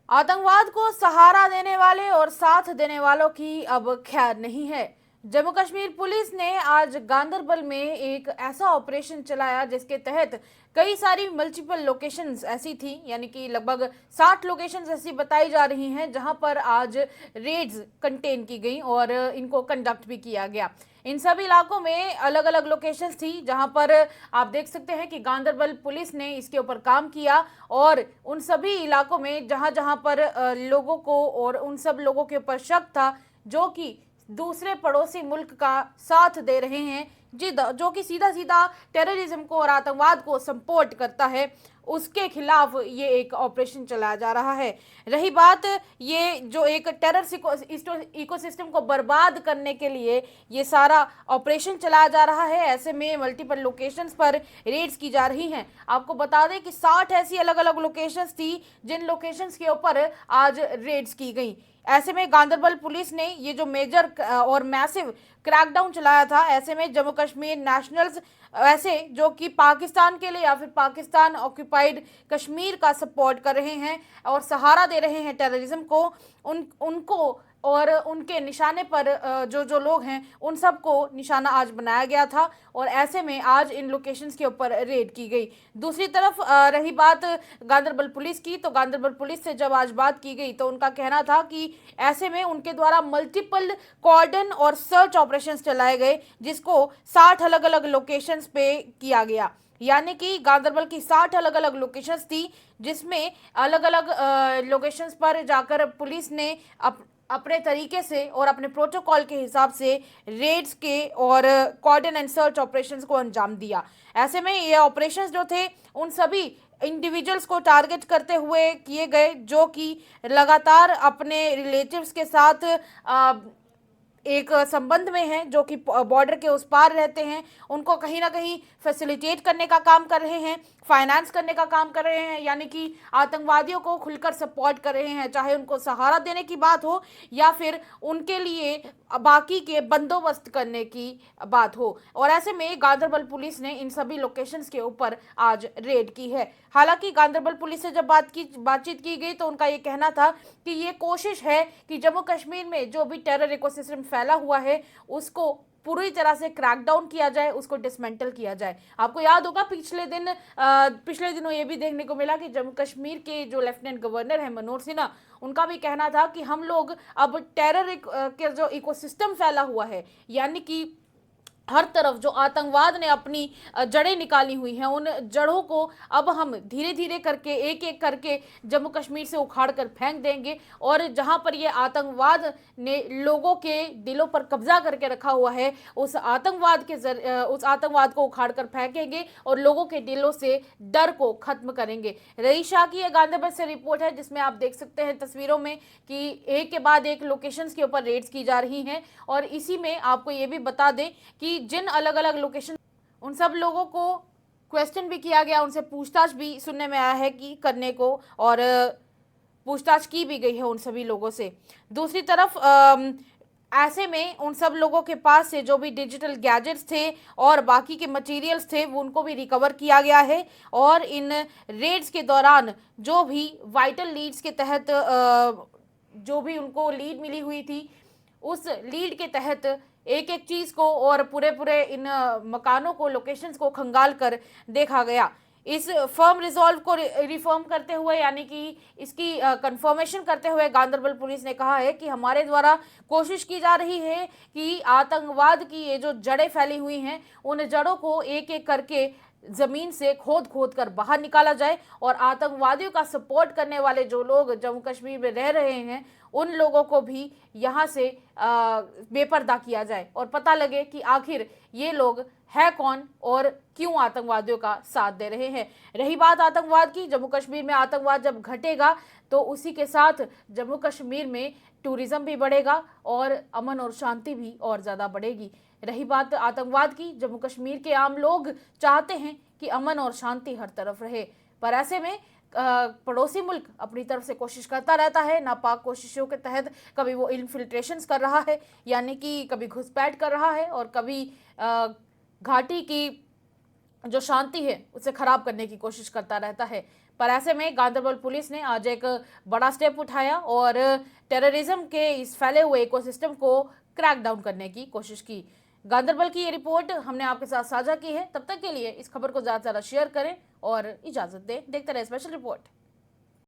आतंकवाद को सहारा देने वाले और साथ देने वालों की अब खैर नहीं है। जम्मू कश्मीर पुलिस ने आज गांदरबल में एक ऐसा ऑपरेशन चलाया जिसके तहत कई सारी मल्टीपल लोकेशंस ऐसी थी, यानी कि लगभग 60 लोकेशंस ऐसी बताई जा रही हैं जहां पर आज रेड्स कंटेन की गई और इनको कंडक्ट भी किया गया। इन सभी इलाकों में अलग अलग लोकेशंस थी जहां पर आप देख सकते हैं कि गांदरबल पुलिस ने इसके ऊपर काम किया और उन सभी इलाकों में जहां जहां पर लोगों को और उन सब लोगों के ऊपर शक था जो कि दूसरे पड़ोसी मुल्क का साथ दे रहे हैं, जो कि सीधा सीधा टेररिज्म को और आतंकवाद को सपोर्ट करता है, उसके खिलाफ ये एक ऑपरेशन चलाया जा रहा है। रही बात ये जो एक टेरर इकोसिस्टम को बर्बाद करने के लिए ये सारा ऑपरेशन चलाया जा रहा है, ऐसे में मल्टीपल लोकेशंस पर रेड्स की जा रही हैं। आपको बता दें कि 60 ऐसी अलग अलग लोकेशंस थी जिन लोकेशंस के ऊपर आज रेड्स की गई। ऐसे में गांदरबल पुलिस ने ये जो मेजर और मैसिव क्रैकडाउन चलाया था, ऐसे में जम्मू कश्मीर नेशनल्स ऐसे जो कि पाकिस्तान के लिए या फिर पाकिस्तान ऑक्यूपाइड कश्मीर का सपोर्ट कर रहे हैं और सहारा दे रहे हैं टेररिज्म को, उनको और उनके निशाने पर जो जो लोग हैं उन सबको निशाना आज बनाया गया था और ऐसे में आज इन लोकेशंस के ऊपर रेड की गई। दूसरी तरफ रही बात गांदरबल पुलिस की, तो गांदरबल पुलिस से जब आज बात की गई तो उनका कहना था कि ऐसे में उनके द्वारा मल्टीपल कॉर्डन और सर्च ऑपरेशंस चलाए गए जिसको 60 अलग अलग लोकेशंस पे किया गया। यानी कि गांदरबल की 60 अलग अलग लोकेशंस थी जिसमें अलग अलग लोकेशंस पर जाकर पुलिस ने अपने तरीके से और अपने प्रोटोकॉल के हिसाब से रेड्स के और कॉर्डन एंड सर्च ऑपरेशंस को अंजाम दिया। ऐसे में ये ऑपरेशंस जो थे उन सभी इंडिविजुअल्स को टारगेट करते हुए किए गए जो कि लगातार अपने रिलेटिव्स के साथ एक संबंध में हैं, जो कि बॉर्डर के उस पार रहते हैं, उनको कहीं ना कहीं फैसिलिटेट करने का काम कर रहे हैं, फाइनेंस करने का काम कर रहे हैं, यानी कि आतंकवादियों को खुलकर सपोर्ट कर रहे हैं, चाहे उनको सहारा देने की बात हो या फिर उनके लिए बाकी के बंदोबस्त करने की बात हो। और ऐसे में गांदरबल पुलिस ने इन सभी लोकेशंस के ऊपर आज रेड की है। हालांकि गांदरबल पुलिस से जब बातचीत की गई तो उनका ये कहना था कि ये कोशिश है कि जम्मू कश्मीर में जो भी टेरर इकोसिस्टम फैला हुआ है उसको पूरी तरह से क्रैकडाउन किया जाए, उसको डिसमेंटल किया जाए। आपको याद होगा पिछले दिनों ये भी देखने को मिला कि जम्मू कश्मीर के जो लेफ्टिनेंट गवर्नर है मनोज सिन्हा, उनका भी कहना था कि हम लोग अब टेरर के जो इकोसिस्टम फैला हुआ है, यानी कि हर तरफ जो आतंकवाद ने अपनी जड़ें निकाली हुई हैं, उन जड़ों को अब हम धीरे धीरे करके एक एक करके जम्मू कश्मीर से उखाड़ कर फेंक देंगे और जहां पर ये आतंकवाद ने लोगों के दिलों पर कब्जा करके रखा हुआ है उस आतंकवाद को उखाड़ कर फेंकेंगे और लोगों के दिलों से डर को खत्म करेंगे। रही शाह की गांधीनगर से रिपोर्ट है जिसमें आप देख सकते हैं तस्वीरों में कि एक के बाद एक लोकेशंस के ऊपर रेड्स की जा रही हैं और इसी में आपको ये भी बता दें कि जिन अलग अलग लोकेशन उन सब लोगों को क्वेश्चन भी किया गया, उनसे पूछताछ भी सुनने में आया है कि करने को और पूछताछ की भी गई है उन सभी लोगों से। दूसरी तरफ ऐसे में उन सब लोगों के पास से जो भी डिजिटल गैजेट्स थे और बाकी के मटेरियल्स थे वो उनको भी रिकवर किया गया है और इन रेड्स के दौरान जो भी वाइटल लीड्स के तहत जो भी उनको लीड मिली हुई थी उस लीड के तहत एक एक चीज को और पूरे पूरे इन मकानों को, लोकेशंस को खंगाल कर देखा गया। इस फर्म रिजॉल्व को रिफर्म करते हुए, यानी कि इसकी कंफर्मेशन करते हुए गांदरबल पुलिस ने कहा है कि हमारे द्वारा कोशिश की जा रही है कि आतंकवाद की ये जो जड़ें फैली हुई हैं उन जड़ों को एक एक करके जमीन से खोद खोद कर बाहर निकाला जाए और आतंकवादियों का सपोर्ट करने वाले जो लोग जम्मू कश्मीर में रह रहे हैं उन लोगों को भी यहाँ से बेपर्दा किया जाए और पता लगे कि आखिर ये लोग है कौन और क्यों आतंकवादियों का साथ दे रहे हैं। रही बात आतंकवाद की, जम्मू कश्मीर में आतंकवाद जब घटेगा तो उसी के साथ जम्मू कश्मीर में टूरिज्म भी बढ़ेगा और अमन और शांति भी और ज़्यादा बढ़ेगी। रही बात आतंकवाद की, जम्मू कश्मीर के आम लोग चाहते हैं कि अमन और शांति हर तरफ रहे, पर ऐसे में पड़ोसी मुल्क अपनी तरफ से कोशिश करता रहता है। नापाक कोशिशों के तहत कभी वो इन्फिल्ट्रेशंस कर रहा है, यानी कि कभी घुसपैठ कर रहा है और कभी घाटी की जो शांति है उसे खराब करने की कोशिश करता रहता है। पर ऐसे में गांधरबल पुलिस ने आज एक बड़ा स्टेप उठाया और टेररिज्म के इस फैले हुए इकोसिस्टम को क्रैक डाउन करने की कोशिश की। गांधरबल की ये रिपोर्ट हमने आपके साथ साझा की है। तब तक के लिए इस खबर को ज्यादा से ज्यादा शेयर करें और इजाजत दें। देखते रहे स्पेशल रिपोर्ट।